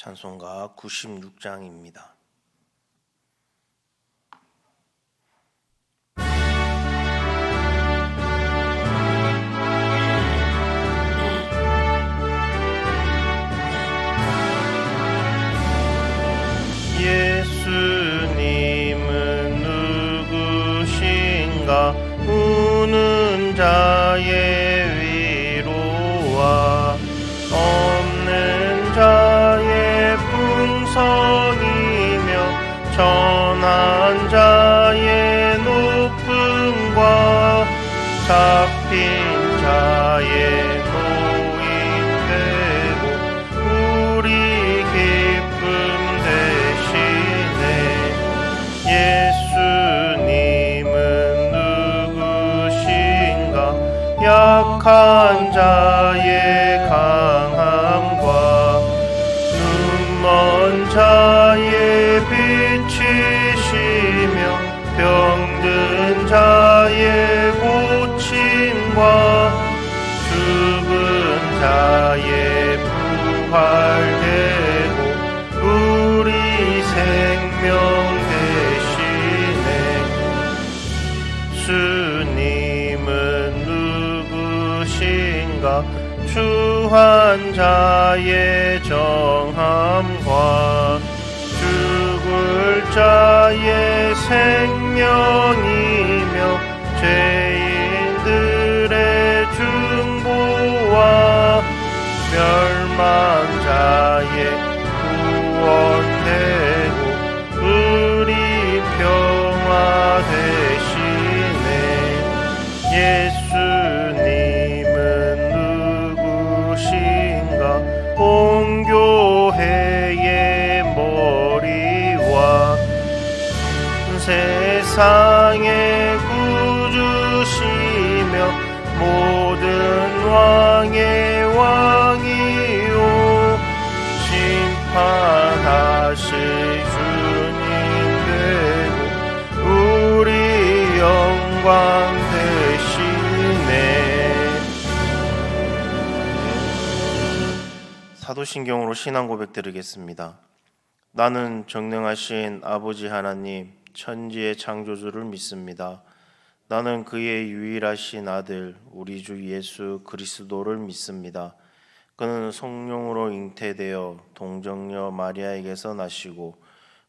찬송가 96장입니다. 예수님은 누구신가? 우는 자의 위로와 없는 자의 풍성이며 전한 자의 높음과 잡힌 자의 노인되고 우리 기쁨 예수님은 누구신가? 약한 자의 강함과 눈먼 자의 빛이시며 병든 자의 고침과 죽은 자의 부활되고 우리 생명 주님은 누구신가? 추한 자의 정함과 죽을 자의 생명이며 죄인들의 중보와 멸망 자의 구원되고 우리 평화 예수님은 누구신가? 온 교회의 머리와 세상의 구주시며 모든 왕의 왕이요 심판하실 주님 되고 우리 영광 사도신경으로 신앙 고백 드리겠습니다. 나는 전능하신 아버지 하나님 천지의 창조주를 믿습니다. 나는 그의 유일하신 아들 우리 주 예수 그리스도를 믿습니다. 그는 성령으로 잉태되어 동정녀 마리아에게서 나시고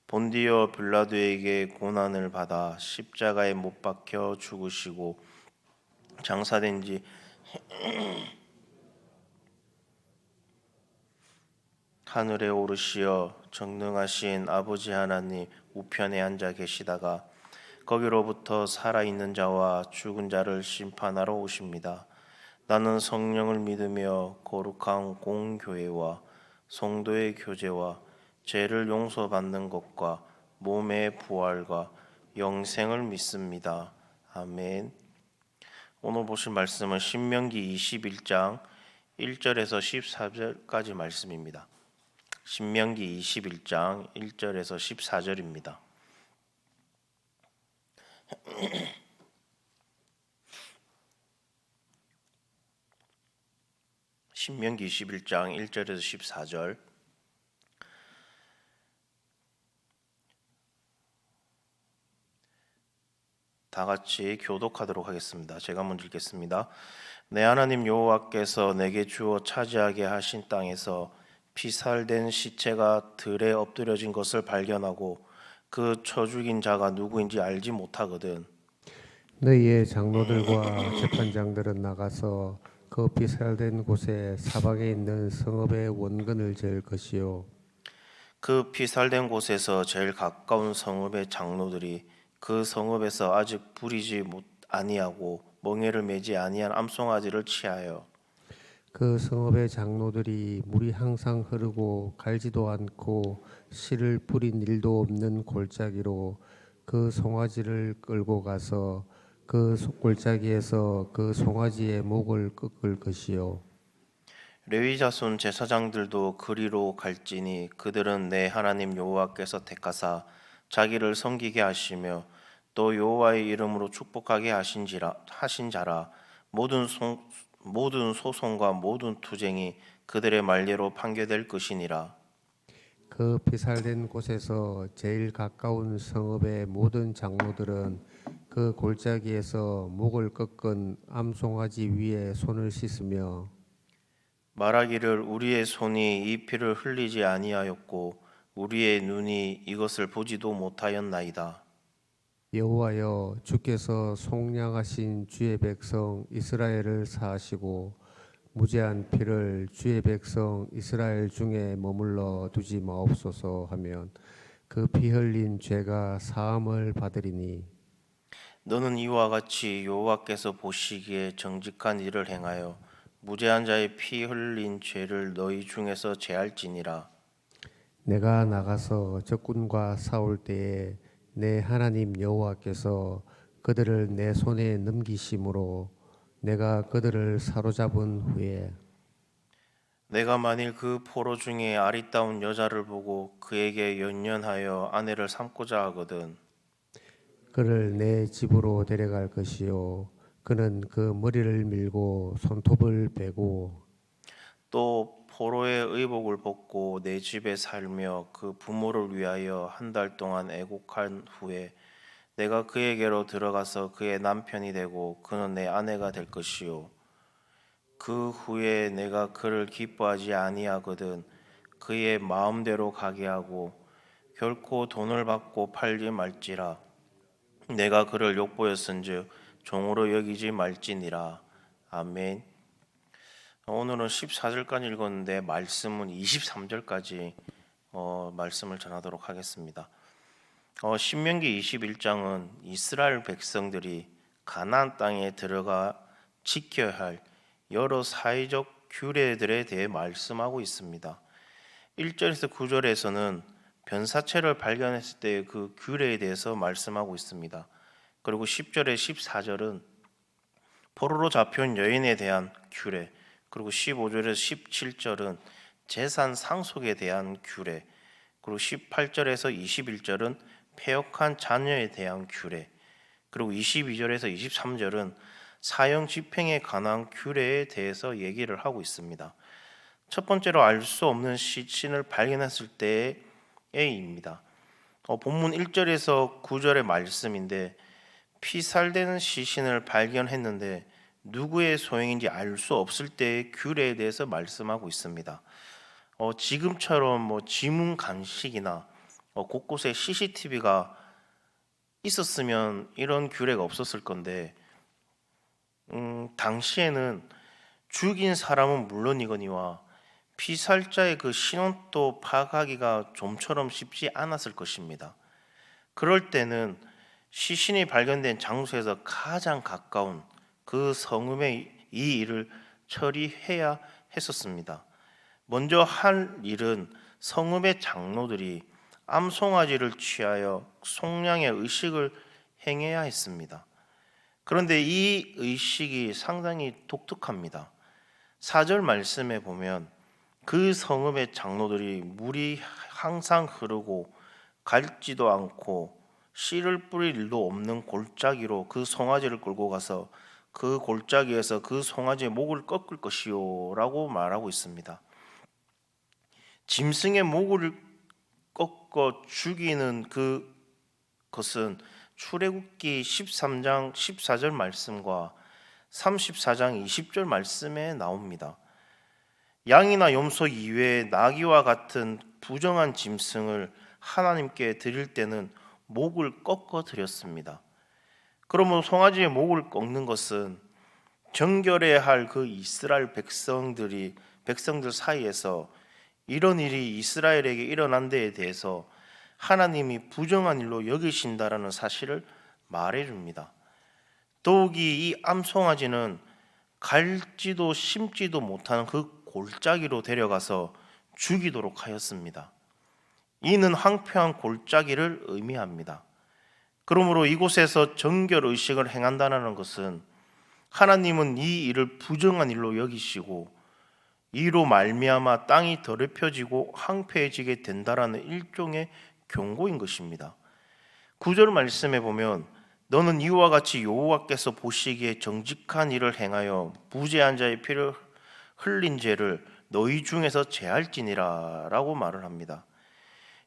본디오 빌라도에게 고난을 받아 십자가에 못 박혀 죽으시고 장사된 지 하늘에 오르시어 전능하신 아버지 하나님 우편에 앉아 계시다가 거기로부터 살아있는 자와 죽은 자를 심판하러 오십니다. 나는 성령을 믿으며 거룩한 공교회와 성도의 교제와 죄를 용서받는 것과 몸의 부활과 영생을 믿습니다. 아멘. 오늘 보실 말씀은 신명기 21장 1절에서 14절까지 말씀입니다. 신명기 21장 1절에서 14절입니다. 신명기 21장 1절에서 14절 다 같이 교독하도록 하겠습니다. 제가 먼저 읽겠습니다. 내 하나님 여호와께서 내게 주어 차지하게 하신 땅에서 피살된 시체가 들에 엎드려진 것을 발견하고 그 쳐 죽인 자가 누구인지 알지 못하거든. 너희의 장로들과 재판장들은 나가서 그 피살된 곳에 사방에 있는 성읍의 원근을 잴 것이요 그 피살된 곳에서 제일 가까운 성읍의 장로들이 그 성읍에서 아직 부리지 아니하고 멍에를 매지 아니한 암송아지를 취하여 그 성읍의 장로들이 물이 항상 흐르고 갈지도 않고 씨를 뿌린 일도 없는 골짜기로 그 송아지를 끌고 가서 그 골짜기에서 그 송아지의 목을 꺾을 것이요 레위 자손 제사장들도 그리로 갈지니 그들은 내 하나님 여호와께서 택하사 자기를 섬기게 하시며 또 여호와의 이름으로 축복하게 하신 자라. 모든 소송과 모든 투쟁이 그들의 말례로 판결될 것이니라. 그 피살된 곳에서 제일 가까운 성읍의 모든 장로들은 그 골짜기에서 목을 꺾은 암송아지 위에 손을 씻으며 말하기를 우리의 손이 이 피를 흘리지 아니하였고 우리의 눈이 이것을 보지도 못하였나이다. 여호와여 주께서 속량하신 주의 백성 이스라엘을 사하시고 무죄한 피를 주의 백성 이스라엘 중에 머물러 두지 마옵소서 하면 그 피 흘린 죄가 사함을 받으리니 너는 이와 같이 여호와께서 보시기에 정직한 일을 행하여 무죄한 자의 피 흘린 죄를 너희 중에서 제할지니라. 내가 나가서 적군과 싸울 때에 내 하나님 여호와께서 그들을 내 손에 넘기심으로 내가 그들을 사로잡은 후에 내가 만일 그 포로 중에 아리따운 여자를 보고 그에게 연연하여 아내를 삼고자 하거든 그를 내 집으로 데려갈 것이요 그는 그 머리를 밀고 손톱을 베고 또 포로의 의복을 벗고 내 집에 살며 그 부모를 위하여 한 달 동안 애곡한 후에 내가 그에게로 들어가서 그의 남편이 되고 그는 내 아내가 될 것이요 그 후에 내가 그를 기뻐하지 아니하거든 그의 마음대로 가게 하고 결코 돈을 받고 팔지 말지라 내가 그를 욕보였은즉 종으로 여기지 말지니라. 아멘. 오늘은 14절까지 읽었는데 말씀은 23절까지 말씀을 전하도록 하겠습니다. 신명기 21장은 이스라엘 백성들이 가나안 땅에 들어가 지켜야 할 여러 사회적 규례들에 대해 말씀하고 있습니다. 1절에서 9절에서는 변사체를 발견했을 때의 그 규례에 대해서 말씀하고 있습니다. 그리고 10절에 14절은 포로로 잡혀온 여인에 대한 규례, 그리고 15절에서 17절은 재산 상속에 대한 규례, 그리고 18절에서 21절은 폐역한 자녀에 대한 규례, 그리고 22절에서 23절은 사형 집행에 관한 규례에 대해서 얘기를 하고 있습니다. 첫 번째로 알 수 없는 시신을 발견했을 때에입니다. 본문 1절에서 9절의 말씀인데 피살되는 시신을 발견했는데 누구의 소행인지 알 수 없을 때의 규례에 대해서 말씀하고 있습니다. 지금처럼 지문 감식이나 곳곳에 CCTV가 있었으면 이런 규례가 없었을 건데 당시에는 죽인 사람은 물론이거니와 피살자의 그 신원도 파악하기가 좀처럼 쉽지 않았을 것입니다. 그럴 때는 시신이 발견된 장소에서 가장 가까운 그 성읍에 이 일을 처리해야 했었습니다. 먼저 할 일은 성읍의 장로들이 암송아지를 취하여 속량의 의식을 행해야 했습니다. 그런데 이 의식이 상당히 독특합니다. 4절 말씀에 보면 그 성읍의 장로들이 물이 항상 흐르고 갈지도 않고 씨를 뿌릴 일도 없는 골짜기로 그 송아지를 끌고 가서 그 골짜기에서 그 송아지의 목을 꺾을 것이요 라고 말하고 있습니다. 짐승의 목을 꺾어 죽이는 그것은 출애굽기 13장 14절 말씀과 34장 20절 말씀에 나옵니다. 양이나 염소 이외에 나귀와 같은 부정한 짐승을 하나님께 드릴 때는 목을 꺾어 드렸습니다. 그러면 송아지의 목을 꺾는 것은 정결해야 할 그 이스라엘 백성들 사이에서 이런 일이 이스라엘에게 일어난 데에 대해서 하나님이 부정한 일로 여기신다라는 사실을 말해줍니다. 더욱이 이 암송아지는 갈지도 심지도 못하는 그 골짜기로 데려가서 죽이도록 하였습니다. 이는 황폐한 골짜기를 의미합니다. 그러므로 이곳에서 정결 의식을 행한다는 것은 하나님은 이 일을 부정한 일로 여기시고 이로 말미암아 땅이 더럽혀지고 황폐해지게 된다라는 일종의 경고인 것입니다. 9절 말씀에 보면 너는 이와 같이 여호와께서 보시기에 정직한 일을 행하여 무죄한 자의 피를 흘린 죄를 너희 중에서 제할지니라 라고 말을 합니다.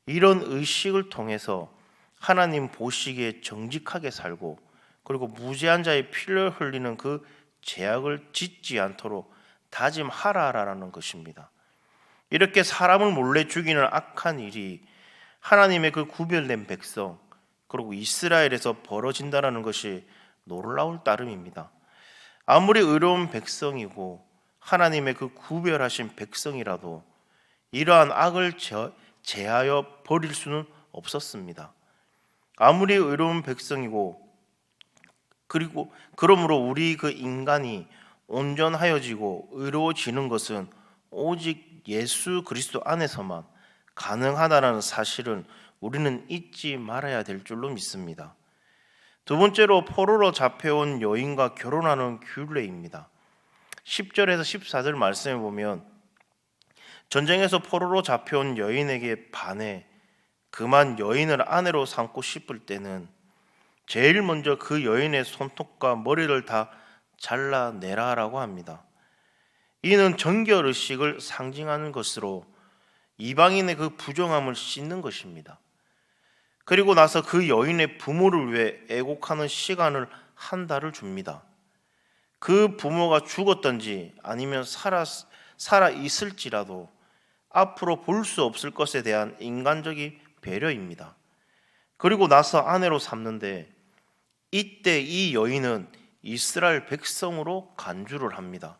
이런 의식을 통해서 하나님 보시기에 정직하게 살고 그리고 무죄한 자의 피를 흘리는 그 죄악을 짓지 않도록 다짐하라라는 것입니다. 이렇게 사람을 몰래 죽이는 악한 일이 하나님의 그 구별된 백성 그리고 이스라엘에서 벌어진다는 것이 놀라울 따름입니다. 아무리 의로운 백성이고 하나님의 그 구별하신 백성이라도 이러한 악을 제하여 버릴 수는 없었습니다. 아무리 의로운 백성이고 그리고 그러므로 우리 그 인간이 온전하여지고 의로워지는 것은 오직 예수 그리스도 안에서만 가능하다는 사실은 우리는 잊지 말아야 될 줄로 믿습니다. 두 번째로 포로로 잡혀온 여인과 결혼하는 규례입니다. 10절에서 14절 말씀에 보면 전쟁에서 포로로 잡혀온 여인에게 반해 그만 여인을 아내로 삼고 싶을 때는 제일 먼저 그 여인의 손톱과 머리를 다 잘라내라라고 합니다. 이는 정결의식을 상징하는 것으로 이방인의 그 부정함을 씻는 것입니다. 그리고 나서 그 여인의 부모를 위해 애곡하는 시간을 한 달을 줍니다. 그 부모가 죽었던지 아니면 살아 있을지라도 앞으로 볼 수 없을 것에 대한 인간적인 배려입니다. 그리고 나서 아내로 삼는데 이때 이 여인은 이스라엘 백성으로 간주를 합니다.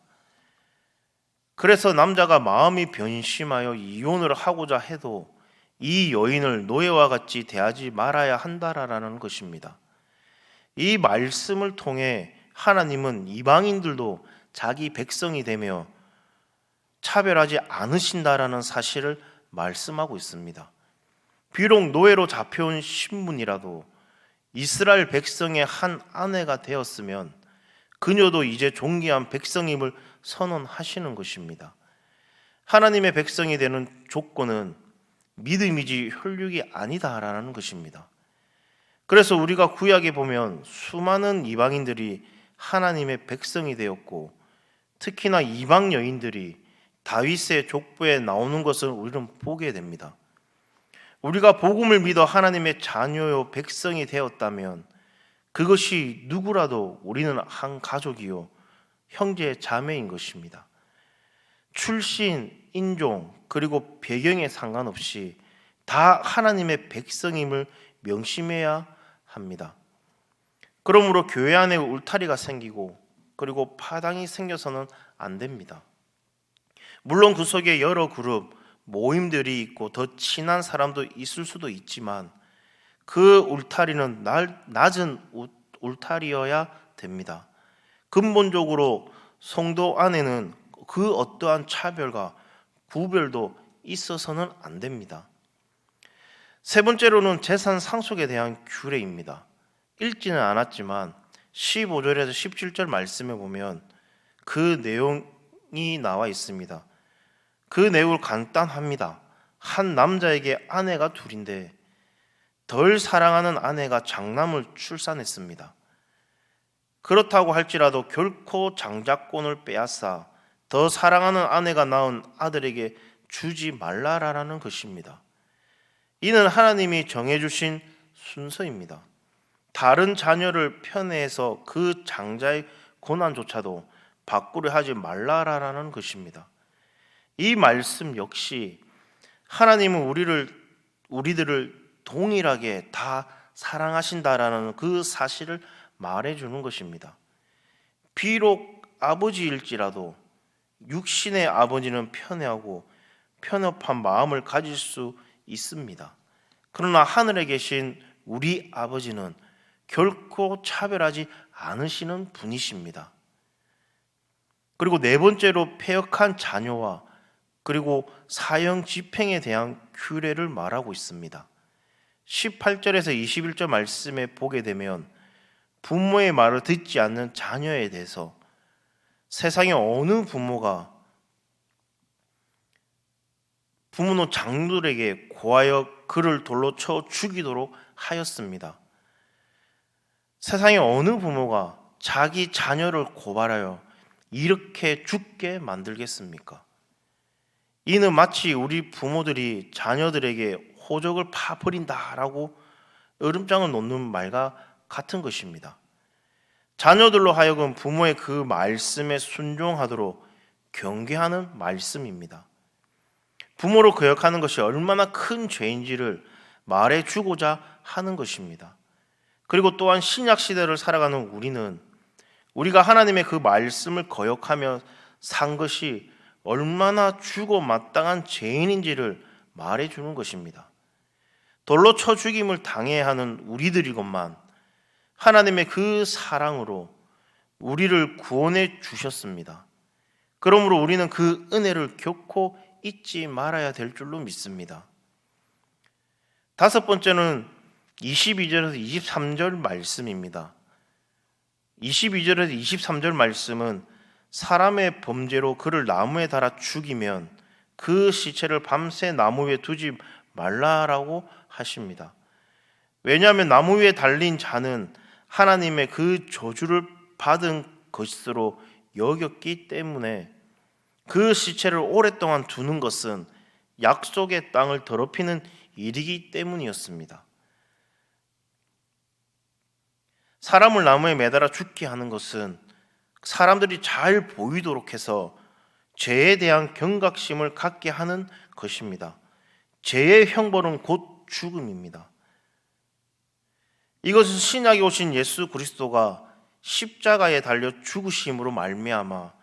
그래서 남자가 마음이 변심하여 이혼을 하고자 해도 이 여인을 노예와 같이 대하지 말아야 한다라는 것입니다. 이 말씀을 통해 하나님은 이방인들도 자기 백성이 되며 차별하지 않으신다라는 사실을 말씀하고 있습니다. 비록 노예로 잡혀온 신분이라도 이스라엘 백성의 한 아내가 되었으면 그녀도 이제 존귀한 백성임을 선언하시는 것입니다. 하나님의 백성이 되는 조건은 믿음이지 혈육이 아니다라는 것입니다. 그래서 우리가 구약에 보면 수많은 이방인들이 하나님의 백성이 되었고 특히나 이방 여인들이 다윗의 족보에 나오는 것을 우리는 보게 됩니다. 우리가 복음을 믿어 하나님의 자녀요 백성이 되었다면 그것이 누구라도 우리는 한 가족이요 형제 자매인 것입니다. 출신, 인종, 그리고 배경에 상관없이 다 하나님의 백성임을 명심해야 합니다. 그러므로 교회 안에 울타리가 생기고 그리고 파당이 생겨서는 안 됩니다. 물론 그 속에 여러 그룹, 모임들이 있고 더 친한 사람도 있을 수도 있지만 그 울타리는 낮은 울타리여야 됩니다. 근본적으로 성도 안에는 그 어떠한 차별과 구별도 있어서는 안 됩니다. 세 번째로는 재산 상속에 대한 규례입니다. 읽지는 않았지만 15절에서 17절 말씀에 보면 그 내용이 나와 있습니다. 그 내용을 간단합니다. 한 남자에게 아내가 둘인데 덜 사랑하는 아내가 장남을 출산했습니다. 그렇다고 할지라도 결코 장자권을 빼앗아 더 사랑하는 아내가 낳은 아들에게 주지 말라라는 것입니다. 이는 하나님이 정해주신 순서입니다. 다른 자녀를 편애해서 그 장자의 고난조차도 바꾸려 하지 말라라는 것입니다. 이 말씀 역시 하나님은 우리들을 동일하게 다 사랑하신다라는 그 사실을 말해주는 것입니다. 비록 아버지일지라도 육신의 아버지는 편애하고 편협한 마음을 가질 수 있습니다. 그러나 하늘에 계신 우리 아버지는 결코 차별하지 않으시는 분이십니다. 그리고 네 번째로 패역한 자녀와 그리고 사형 집행에 대한 규례를 말하고 있습니다. 18절에서 21절 말씀에 보게 되면 부모의 말을 듣지 않는 자녀에 대해서 세상에 어느 부모는 장들에게 고하여 그를 돌로 쳐 죽이도록 하였습니다. 세상에 어느 부모가 자기 자녀를 고발하여 이렇게 죽게 만들겠습니까? 이는 마치 우리 부모들이 자녀들에게 호적을 파버린다라고 으름장을 놓는 말과 같은 것입니다. 자녀들로 하여금 부모의 그 말씀에 순종하도록 경계하는 말씀입니다. 부모로 거역하는 것이 얼마나 큰 죄인지를 말해주고자 하는 것입니다. 그리고 또한 신약 시대를 살아가는 우리는 우리가 하나님의 그 말씀을 거역하며 산 것이 얼마나 주고 마땅한 죄인인지를 말해주는 것입니다. 돌로 쳐 죽임을 당해야 하는 우리들이건만 하나님의 그 사랑으로 우리를 구원해 주셨습니다. 그러므로 우리는 그 은혜를 결코 잊지 말아야 될 줄로 믿습니다. 다섯 번째는 22절에서 23절 말씀입니다. 22절에서 23절 말씀은 사람의 범죄로 그를 나무에 달아 죽이면 그 시체를 밤새 나무 위에 두지 말라라고 하십니다. 왜냐하면 나무 위에 달린 자는 하나님의 그 저주를 받은 것으로 여겼기 때문에 그 시체를 오랫동안 두는 것은 약속의 땅을 더럽히는 일이기 때문이었습니다. 사람을 나무에 매달아 죽게 하는 것은 사람들이 잘 보이도록 해서 죄에 대한 경각심을 갖게 하는 것입니다. 죄의 형벌은 곧 죽음입니다. 이것은 신약에 오신 예수 그리스도가 십자가에 달려 죽으심으로 말미암아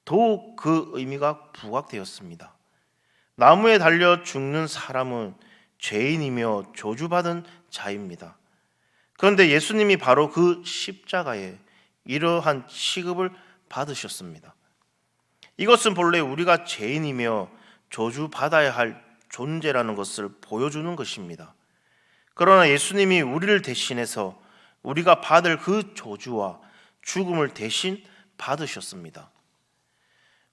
더욱 그 의미가 부각되었습니다. 나무에 달려 죽는 사람은 죄인이며 저주받은 자입니다. 그런데 예수님이 바로 그 십자가에 이러한 취급을 받으셨습니다. 이것은 본래 우리가 죄인이며 저주받아야 할 존재라는 것을 보여주는 것입니다. 그러나 예수님이 우리를 대신해서 우리가 받을 그 저주와 죽음을 대신 받으셨습니다.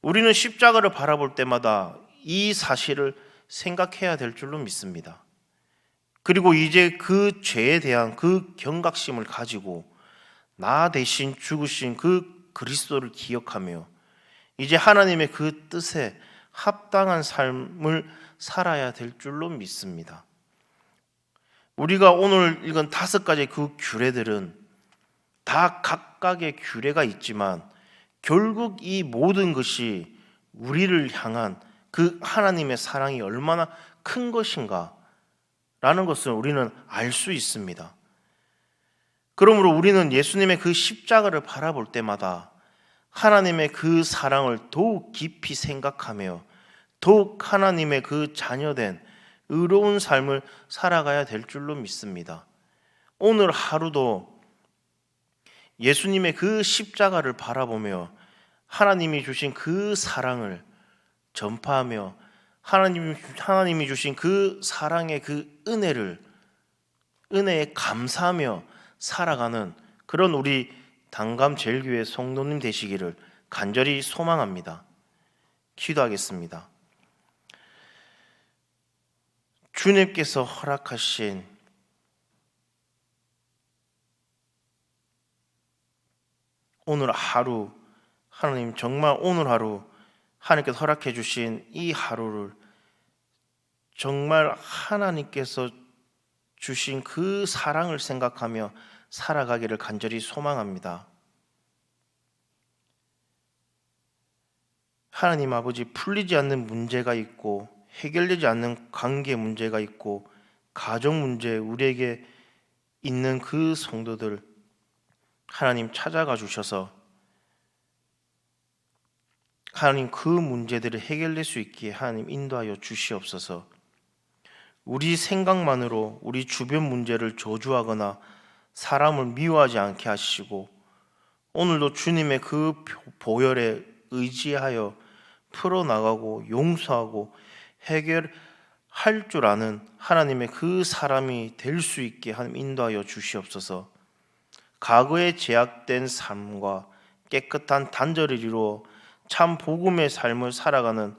우리는 십자가를 바라볼 때마다 이 사실을 생각해야 될 줄로 믿습니다. 그리고 이제 그 죄에 대한 그 경각심을 가지고 나 대신 죽으신 그 그리스도를 기억하며 이제 하나님의 그 뜻에 합당한 삶을 살아야 될 줄로 믿습니다. 우리가 오늘 읽은 5가지 그 규례들은 다 각각의 규례가 있지만 결국 이 모든 것이 우리를 향한 그 하나님의 사랑이 얼마나 큰 것인가 라는 것을 우리는 알 수 있습니다. 그러므로 우리는 예수님의 그 십자가를 바라볼 때마다 하나님의 그 사랑을 더욱 깊이 생각하며 더욱 하나님의 그 자녀된 의로운 삶을 살아가야 될 줄로 믿습니다. 오늘 하루도 예수님의 그 십자가를 바라보며 하나님이 주신 그 사랑을 전파하며 하나님이 주신 그 사랑의 그 은혜에 감사하며 살아가는 그런 우리 당감제일교회 성도님 되시기를 간절히 소망합니다. 기도하겠습니다. 주님께서 허락하신 오늘 하루, 하나님 정말 오늘 하루 하나님께서 허락해 주신 이 하루를 정말 하나님께서 주신 그 사랑을 생각하며 살아가기를 간절히 소망합니다. 하나님 아버지, 풀리지 않는 문제가 있고 해결되지 않는 관계 문제가 있고 가정 문제, 우리에게 있는 그 성도들 하나님 찾아가 주셔서 하나님 그 문제들을 해결될 수 있기에 하나님 인도하여 주시옵소서. 우리 생각만으로 우리 주변 문제를 저주하거나 사람을 미워하지 않게 하시고 오늘도 주님의 그 보혈에 의지하여 풀어나가고 용서하고 해결할 줄 아는 하나님의 그 사람이 될 수 있게 하나님 인도하여 주시옵소서. 과거에 제약된 삶과 깨끗한 단절을 이루어 참 복음의 삶을 살아가는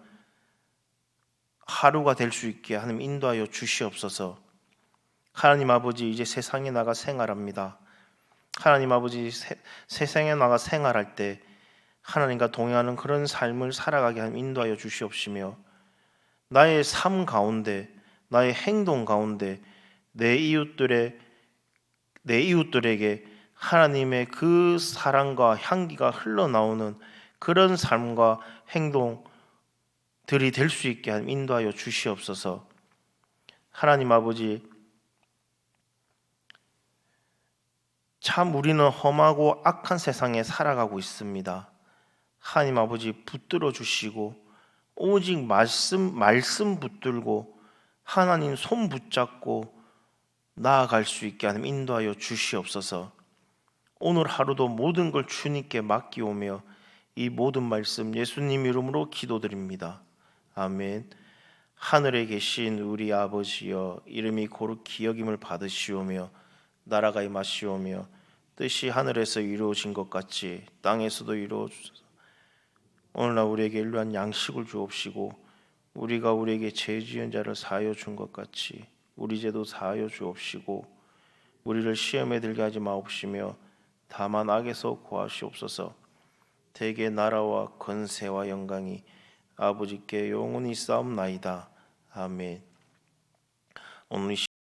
하루가 될 수 있게 하나님 인도하여 주시옵소서. 하나님 아버지, 이제 세상에 나가 생활합니다. 하나님 아버지, 세상에 나가 생활할 때 하나님과 동행하는 그런 삶을 살아가게 하나님 인도하여 주시옵시며 나의 삶 가운데 나의 행동 가운데 내 이웃들에게 하나님의 그 사랑과 향기가 흘러나오는 그런 삶과 행동들이 될 수 있게 인도하여 주시옵소서. 하나님 아버지, 참 우리는 험하고 악한 세상에 살아가고 있습니다. 하나님 아버지, 붙들어 주시고 오직 말씀 붙들고 하나님 손 붙잡고 나아갈 수 있게 하나님 인도하여 주시옵소서. 오늘 하루도 모든 걸 주님께 맡기오며 이 모든 말씀 예수님 이름으로 기도드립니다. 아멘. 하늘에 계신 우리 아버지여, 이름이 거룩히 여김을 받으시오며 나라가 임하시오며 뜻이 하늘에서 이루어진 것 같이 땅에서도 이루어주소서. 오늘날 우리에게 일루한 양식을 주옵시고 우리가 우리에게 죄 지은 자를 사하여 준 것 같이 우리 죄도 사하여 주옵시고 우리를 시험에 들게 하지 마옵시며 다만 악에서 구하시옵소서. 대개 나라와 권세와 영광이 아버지께 영원히 싸움나이다. 아멘. 오늘